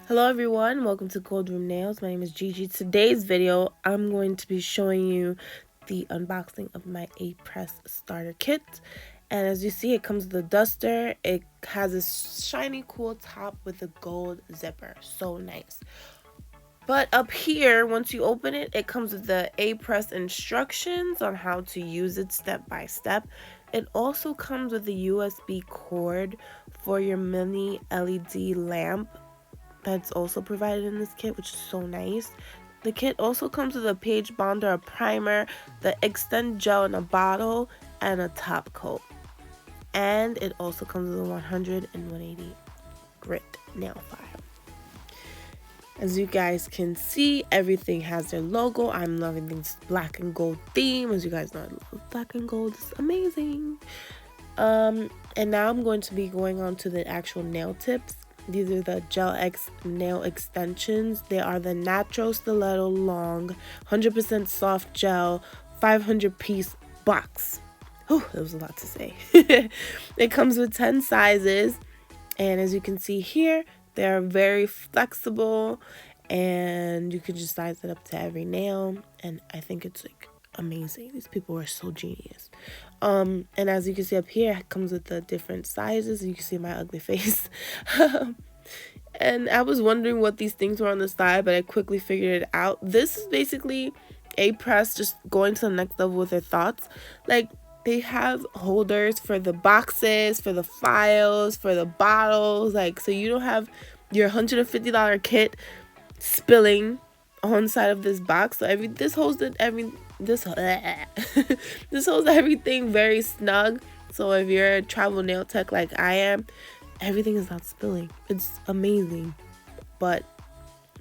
Hello everyone, welcome to Cold Room Nails. My name is Gigi. Today's video, I'm going to be showing you the unboxing of my Apres starter kit. And as you see, it comes with a duster. It has a shiny cool top with a gold zipper. So nice. But up here, once you open it, it comes with the Apres instructions on how to use it step by step. It also comes with a USB cord for your mini LED lamp that's also provided in this kit, which is so nice. The kit also comes with a page bonder, a primer, the extend gel in a bottle, and a top coat. And it also comes with a 100 and 180 grit nail file. As you guys can see, everything has their logo. I'm loving this black and gold theme. As you guys know, I love black and gold. It's amazing. And now I'm going to be going on to the actual nail tips. These are the Gel X nail extensions. They are the Natural Stiletto Long 100% soft gel 500 piece box. Whew, that was a lot to say. It comes with 10 sizes, and as you can see here, they are very flexible, and you can just size it up to every nail, and I think it's like amazing. These people are so genius. And as you can see up here, it comes with the different sizes. You can see my ugly face. And I was wondering what these things were on the side, but I quickly figured it out. This is basically Apres just going to the next level with their thoughts. Like, they have holders for the boxes, for the files, for the bottles, like, so you don't have your $150 kit spilling on the side of this box. So this holds this holds everything very snug. So if you're a travel nail tech like I am, everything is not spilling. It's amazing. But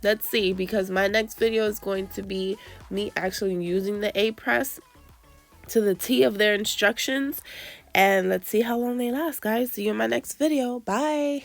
let's see, because my next video is going to be me actually using the Apres to the T of their instructions, and let's see how long they last, guys. See you in my next video. Bye.